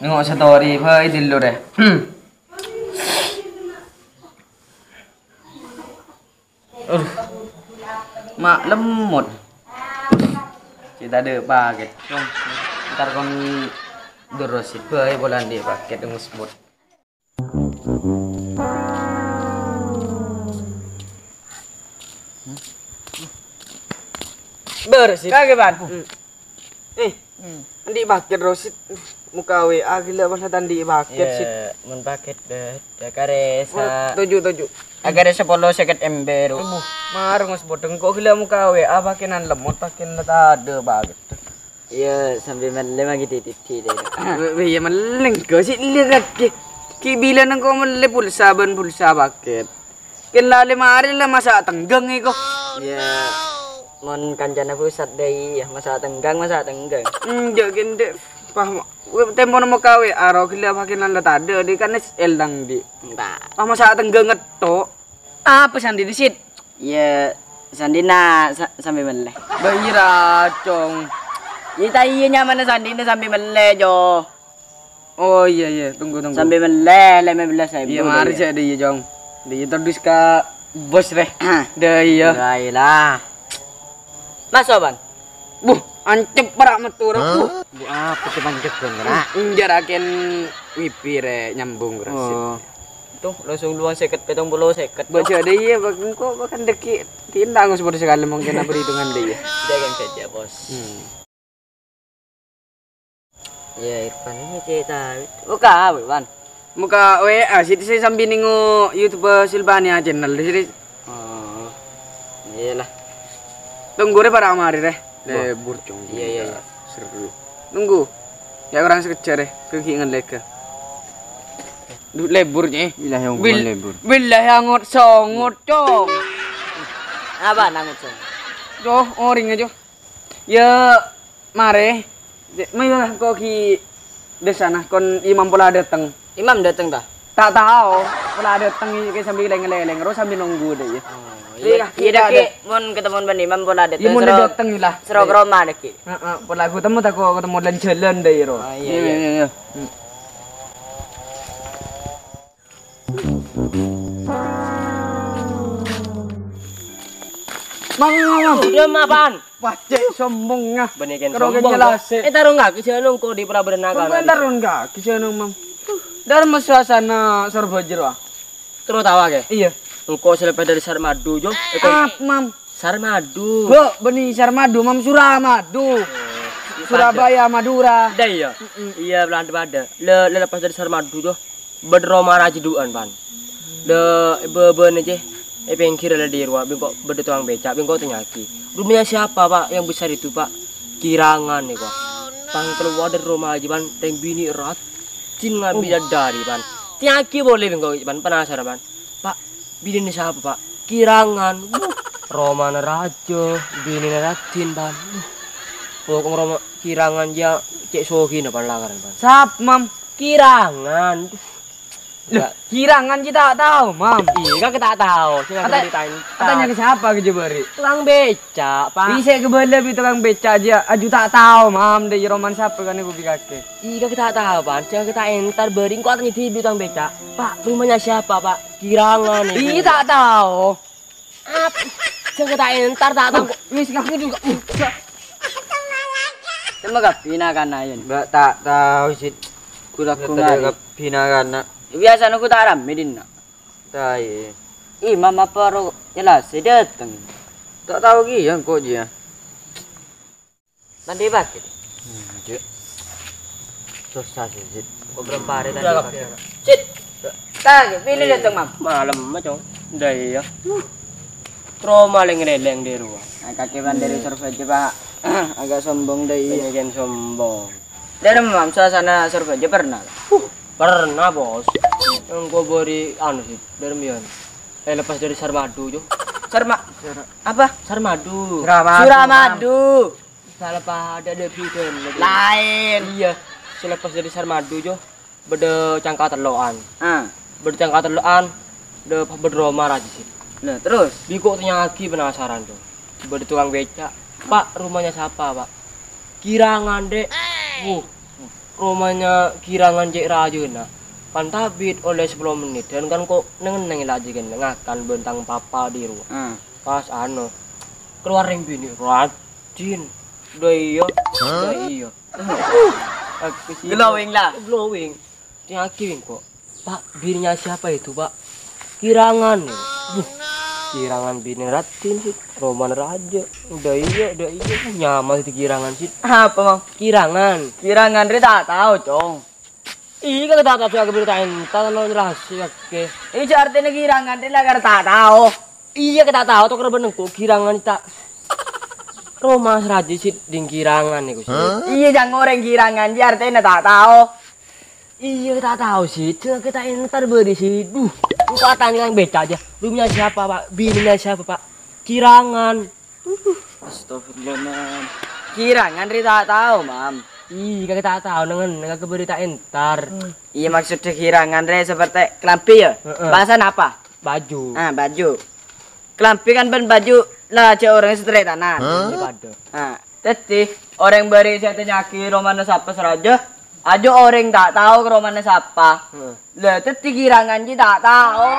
nengok story phơi dulu deh. Mak lemot. Kita ada paket. Ntar kon durusin phơi bulan dia paket dengan sebut. Bersih. Kagak ban. Andi paket rosit muka WA gila pas tandi paket sih. Mun paket deh. Karesa. 7. Agar 10 seket ember. Marung sebodeng kok gila muka WA pakenan lemot paken ada paket. Iya sampai malam lagi titi deh. Iya malam kau sih lihat ki bila nang kau malam pulsa paket. Ken lali mari lah masa tenggang iko. Iya. Mon kancana pusat deh, masa tenggang. Jokin deh, pah, tempo namo kawe, aro gila pakinan lah tade, di kan eldang di. Pah masa tenggang ngeto, apa sandi di sit? Iya, sandina sampai meleh. Bayira cong. Kita iya nyaman sandina sampai meleh jo. Oh iya, tunggu. Sampai meleh, 15.000. Iya mari jadi iya jong. Di terus ka bos deh. Dah iya. Baiklah. Masuk ban. Ancep perak metur. Apa sih pancet kan kena? Jaraken wipi re nyambung rasit. Tuh langsung luang seket. Baca deh ya bahkan deki tindang seperti sekali mungkin apa perhitungan deh ya. Jangan saja bos. Ya Irfan ini cerita. Muka ban. Muka WA sih saya sambil ningo YouTube Silvania channel di sini. Oh. Iyalah. Tunggu deh para mari deh. Lebur cong. Iya. Seru. Tunggu. Ya orang sekejar deh. Kekingan leka. Leburnya. Bilah yang lebur. Bilah yang ngot songot cong. Apa nangut cong? Joh, oring aja. Ya mare. Mayolah kau ki desa nah kon imam pola datang. Imam datang dah. Tak tahu. Pola datang ke sambil leng-leng terus sambil nunggu deh ya. Iya deki, mon ketemu ban imam pola datang. Imun datang lah. Serok Roma deki. Pola aku ketemu dan jalan deh ro. Iya. Mam. Udah mapan. Pacek sombongnya. Benikan sombong. Taruh enggak kisanung ko di praberenakan. Bukan taruh enggak kisanung mam. Dari suasana Sorbojer wah. Terus tawa ke? Iya. Engkau selepas dari Sarmadu jo. Mam. Sarmadu. Benih Sarmadu, mam Suramadu. Surabaya, Madura. Dah iya. Iya belah pada. Lepas dari Sarmadu jo. Bedroma rajiduan pan. Beben aja. Pengkir ada di ruang. Bingkok berdetuang becak. Bingkok ternyaki. Rumahnya siapa pak? Yang besar itu pak? Kirangan nih pak. Pang keluar dari rumah aja pan. Reng bini erat. Cin nggak bisa dari pan. Ternyaki boleh bingkok pan. Penasaran pan. Pak. Bini siapa pak? Kirangan. Romana Raja, bini Ratin ban. Pokok Roma Kirangan ya cek sohi na pan langaran ban. Sap mam. Kirangan. Kirangan kita tak tahu mam. Iya kita tahu. Sini aku ditanya. Katanya ke siapa ke Jebari? Tukang beca pak. Bisa ke bela tukang beca aja. Aju tak tahu mam. Dari roman siapa kan ibu bikake. Iya kita tahu pan. Jangan kita entar bering kok tanya di tukang beca. Pak rumahnya siapa pak? Kirangan. Iya tak tahu. Apa? Jangan kita entar tak tahu. Wis aku juga. Cuma kapina kan ayun. Mbak tak tahu sih. Kulak Tadi kapina kan. Biasa aku tak ramai din nak. Tahu. Imam apa ro jelas datang. Tak tahu ki yang kok dia. Tadi pakai. Susah sih. Kok berapa hari tadi pakai? Sit. Tak, pilih datang mam. Malam macam. Dah ya. Trauma leng-leng di rumah. Kakiban dari survei pak. Agak sombong deh. Pengen sombong. Dari mam suasana survei pernah. Pernah bos. Yang gue beri anu sih dari Mian. Lepas dari Sarmadu jo. Apa? Sarmadu. Suramadu. Salah ada video lain. Iya. Selepas dari Sarmadu jo. Beda cangkah teloan. Beda cangkah teloan. Berdroma aja sih. Nah terus. Biko ternyaki penasaran tuh. Beda tukang beca. Pak rumahnya siapa pak? Kirangan dek. rumahnya Kirangan Cek Rajuna. Pan tabit oleh 10 menit dan kan kok neng lagi kan ngakan bentang papa di rumah. Pas keluar yang bini rajin. Udah iya. Glowing lah. Glowing. Yakin kok. Pak, bininya siapa itu, Pak? Kirangan. Kirangan bini Ratin sih. Roman Raja. Udah iya. Nyaman itu Kirangan sih. Apa, Mam? Kirangan. Kirangan dia tak tahu, Cong. Iya kan tak tahu aku beritain. Tak tahu rahasia ke. Ini artinya Kirangan dia lah tak tahu. Iya kita tahu tuh kerja kok Kirangan tak. Roman Raja sih ding Kirangan nih. Iya jangan orang Kirangan dia artinya tak tahu. Iya kita tahu sih. Cuma kita ini ntar beri sih. Kok tanya yang beca aja. Rumahnya siapa, Pak? Bininya siapa, Pak? Kirangan. Astagfirullah, Mam. Kirangan dia tak tahu, Mam. Iya kita tahu dengan keberitaan ntar. Iya maksudnya Kirangan dia seperti kelampi ya? Bahasa apa? Baju. Baju. Kelampi kan ben baju lah cek orang straight tanah. Jadi orang beri saya nyaki romana siapa seraja. Aja orang tak tahu romana siapa. Lah jadi Kirangan dia tak tahu.